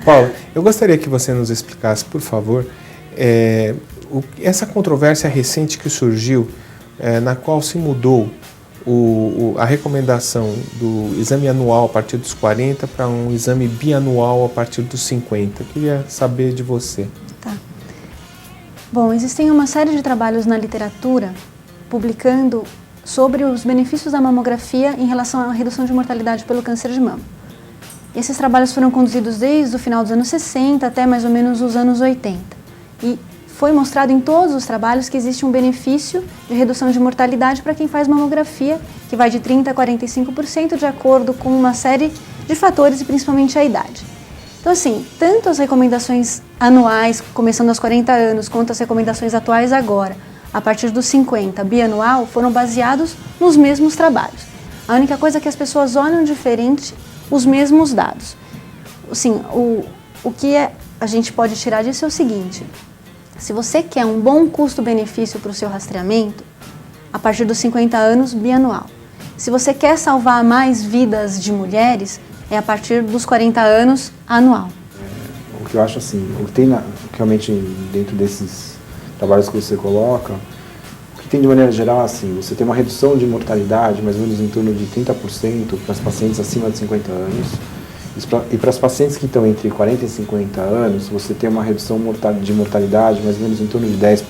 Paula, eu gostaria que você nos explicasse, por favor, essa controvérsia recente que surgiu, na qual se mudou a recomendação do exame anual a partir dos 40 para um exame bianual a partir dos 50. Eu queria saber de você. Tá. Bom, existem uma série de trabalhos na literatura publicando sobre os benefícios da mamografia em relação à redução de mortalidade pelo câncer de mama. Esses trabalhos foram conduzidos desde o final dos anos 60 até mais ou menos os anos 80. E foi mostrado em todos os trabalhos que existe um benefício de redução de mortalidade para quem faz mamografia, que vai de 30% a 45% de acordo com uma série de fatores e principalmente a idade. Então assim, tanto as recomendações anuais, começando aos 40 anos, quanto as recomendações atuais agora, a partir dos 50, bianual, foram baseados nos mesmos trabalhos. A única coisa é que as pessoas olham diferente os mesmos dados. Assim, o que a gente pode tirar disso é o seguinte: se você quer um bom custo-benefício para o seu rastreamento, a partir dos 50 anos, bianual. Se você quer salvar mais vidas de mulheres, é a partir dos 40 anos, anual. O que eu acho assim, o que tem realmente dentro desses trabalhos que você coloca, o que tem de maneira geral assim, você tem uma redução de mortalidade, mais ou menos em torno de 30% para as pacientes acima de 50 anos. E para as pacientes que estão entre 40 e 50 anos, você tem uma redução de mortalidade mais ou menos em torno de 10%.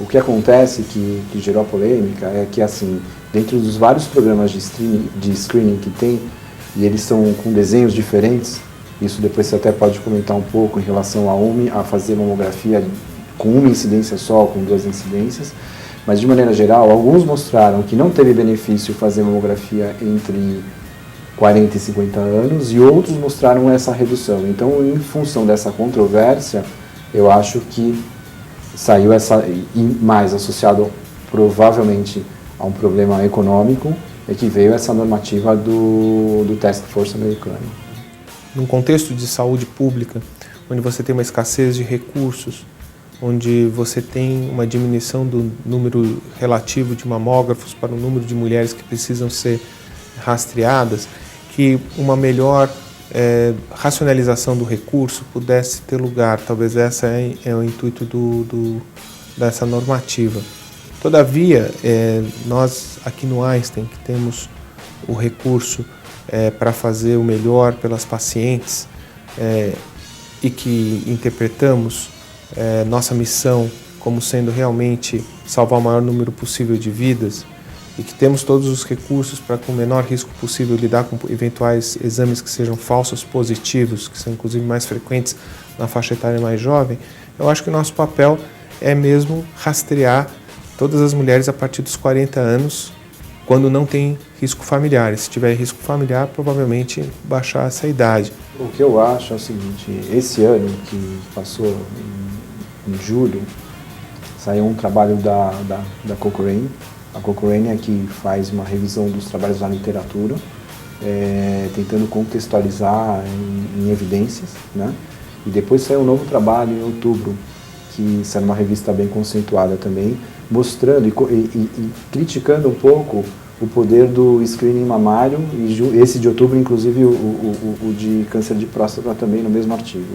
O que acontece, que gerou a polêmica, é que assim, dentro dos vários programas de screening que tem, e eles são com desenhos diferentes, isso depois você até pode comentar um pouco em relação a fazer mamografia com uma incidência só, com duas incidências, mas de maneira geral, alguns mostraram que não teve benefício fazer mamografia entre 40 e 50 anos, e outros mostraram essa redução. Então, em função dessa controvérsia, eu acho que saiu mais associado provavelmente a um problema econômico, é que veio essa normativa do Task Force americano. Num contexto de saúde pública, onde você tem uma escassez de recursos, onde você tem uma diminuição do número relativo de mamógrafos para o número de mulheres que precisam ser rastreadas, que uma melhor racionalização do recurso pudesse ter lugar. Talvez esse é o intuito dessa normativa. Todavia, nós aqui no Einstein, que temos o recurso para fazer o melhor pelas pacientes e que interpretamos nossa missão como sendo realmente salvar o maior número possível de vidas, e que temos todos os recursos para, com o menor risco possível, lidar com eventuais exames que sejam falsos positivos, que são inclusive mais frequentes na faixa etária mais jovem, eu acho que o nosso papel é mesmo rastrear todas as mulheres a partir dos 40 anos, quando não tem risco familiar. E se tiver risco familiar, provavelmente baixar essa idade. O que eu acho é o seguinte: esse ano que passou, em julho, saiu um trabalho da Cochrane. A Cochrane é que faz uma revisão dos trabalhos da literatura, tentando contextualizar em evidências, né? E depois saiu um novo trabalho em outubro, que saiu numa revista bem conceituada também, mostrando e criticando um pouco o poder do screening mamário, e esse de outubro, inclusive o de câncer de próstata também, no mesmo artigo.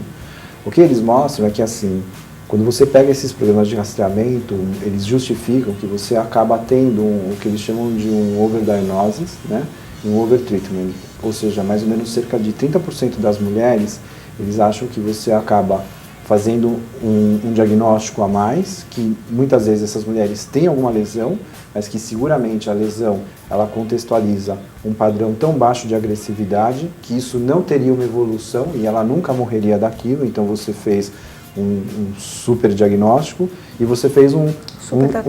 O que eles mostram é que, assim, quando você pega esses programas de rastreamento, eles justificam que você acaba tendo o que eles chamam de um overdiagnosis, né, e um overtreatment, ou seja, mais ou menos cerca de 30% das mulheres, eles acham que você acaba fazendo um diagnóstico a mais, que muitas vezes essas mulheres têm alguma lesão, mas que seguramente a lesão ela contextualiza um padrão tão baixo de agressividade que isso não teria uma evolução e ela nunca morreria daquilo. Então você fez um super diagnóstico e você fez um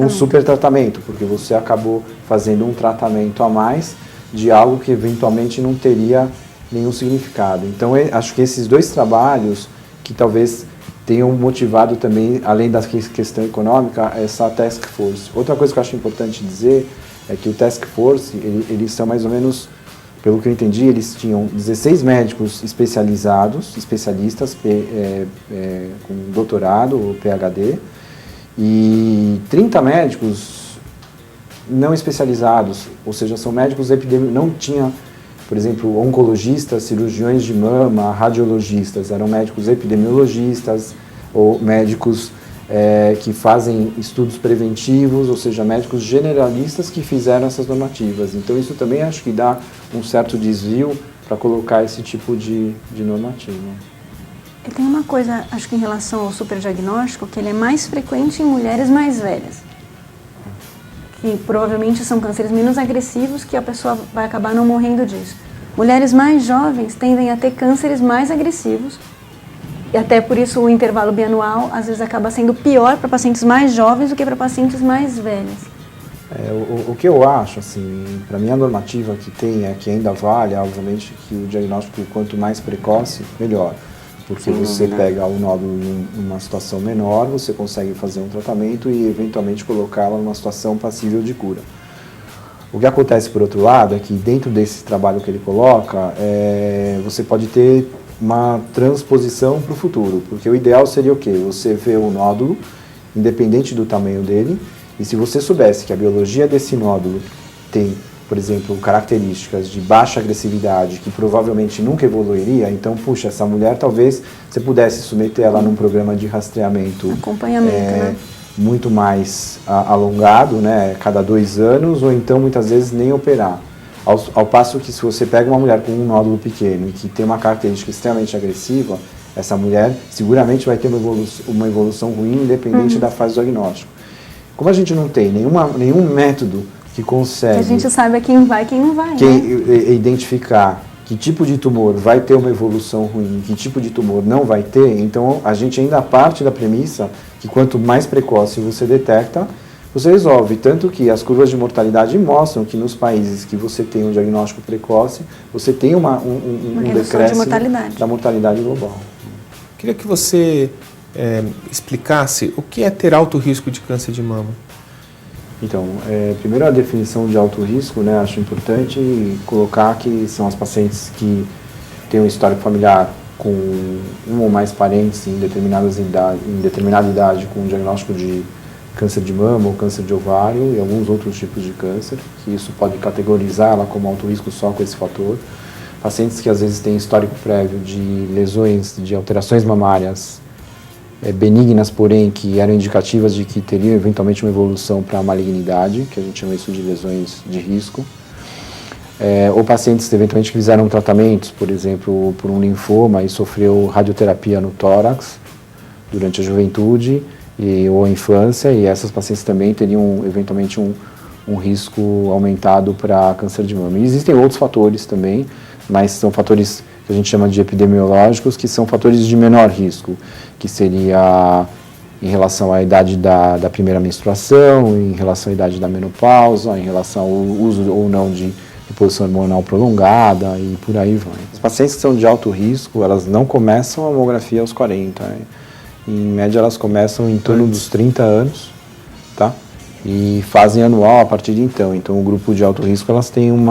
super tratamento, porque você acabou fazendo um tratamento a mais de algo que eventualmente não teria nenhum significado. Então acho que esses dois trabalhos que talvez tenham motivado também, além da questão econômica, essa Task Force. Outra coisa que eu acho importante dizer é que o Task Force, eles são mais ou menos, pelo que eu entendi, eles tinham 16 médicos especialistas com doutorado ou PhD, e 30 médicos não especializados, ou seja, são médicos epidemiológicos, não tinha por exemplo, oncologistas, cirurgiões de mama, radiologistas, eram médicos epidemiologistas ou médicos que fazem estudos preventivos, ou seja, médicos generalistas que fizeram essas normativas. Então isso também acho que dá um certo desvio para colocar esse tipo de normativa. E tem uma coisa, acho que em relação ao superdiagnóstico, que ele é mais frequente em mulheres mais velhas. Que provavelmente são cânceres menos agressivos, que a pessoa vai acabar não morrendo disso. Mulheres mais jovens tendem a ter cânceres mais agressivos, e até por isso o intervalo bianual às vezes acaba sendo pior para pacientes mais jovens do que para pacientes mais velhas. O que eu acho, assim, para mim a normativa que tem que ainda vale, obviamente, que o diagnóstico quanto mais precoce, melhor. Porque você pega o nódulo numa situação menor, você consegue fazer um tratamento e eventualmente colocá-la numa situação passível de cura. O que acontece, por outro lado, é que dentro desse trabalho que ele coloca, você pode ter uma transposição para o futuro, porque o ideal seria o quê? Você vê o nódulo, independente do tamanho dele, e se você soubesse que a biologia desse nódulo tem, por exemplo, características de baixa agressividade, que provavelmente nunca evoluiria, então, puxa, essa mulher talvez você pudesse submeter ela num programa de rastreamento, acompanhamento, né? Muito mais alongado, né, cada 2 anos, ou então muitas vezes nem operar. Ao passo que se você pega uma mulher com um nódulo pequeno e que tem uma característica extremamente agressiva, essa mulher seguramente vai ter uma evolução ruim, independente da fase do diagnóstico. Como a gente não tem nenhum método que consegue... A gente sabe quem vai e quem não vai, identificar que tipo de tumor vai ter uma evolução ruim, que tipo de tumor não vai ter, então a gente ainda parte da premissa que quanto mais precoce você detecta, você resolve. Tanto que as curvas de mortalidade mostram que nos países que você tem um diagnóstico precoce, você tem um decréscimo da mortalidade global. Queria que você explicasse o que é ter alto risco de câncer de mama. Então, primeiro a definição de alto risco, né, acho importante colocar que são as pacientes que têm um histórico familiar com um ou mais parentes em determinada idade com um diagnóstico de câncer de mama ou câncer de ovário e alguns outros tipos de câncer, que isso pode categorizar ela como alto risco só com esse fator. Pacientes que às vezes têm histórico prévio de lesões, de alterações mamárias benignas, porém, que eram indicativas de que teriam eventualmente uma evolução para a malignidade, que a gente chama isso de lesões de risco. Ou pacientes eventualmente que fizeram tratamentos, por exemplo, por um linfoma e sofreu radioterapia no tórax durante a juventude ou infância, e essas pacientes também teriam eventualmente um risco aumentado para câncer de mama. E existem outros fatores também, mas são fatores que a gente chama de epidemiológicos, que são fatores de menor risco, que seria em relação à idade da primeira menstruação, em relação à idade da menopausa, em relação ao uso ou não de reposição hormonal prolongada e por aí vai. As pacientes que são de alto risco, elas não começam a mamografia aos 40, né? Em média elas começam em torno dos 30 anos, tá? E fazem anual a partir de então. Então o grupo de alto risco, elas têm um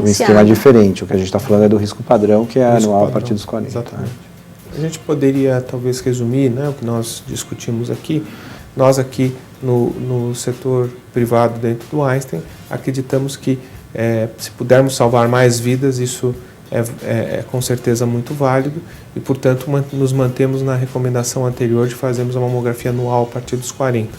esquema diferente. O que a gente está falando é do risco padrão, que é anual a partir dos 40. Exatamente. A gente poderia talvez resumir, né, o que nós discutimos aqui. Nós aqui no setor privado dentro do Einstein acreditamos que se pudermos salvar mais vidas, isso é com certeza muito válido e, portanto, nos mantemos na recomendação anterior de fazermos a mamografia anual a partir dos 40.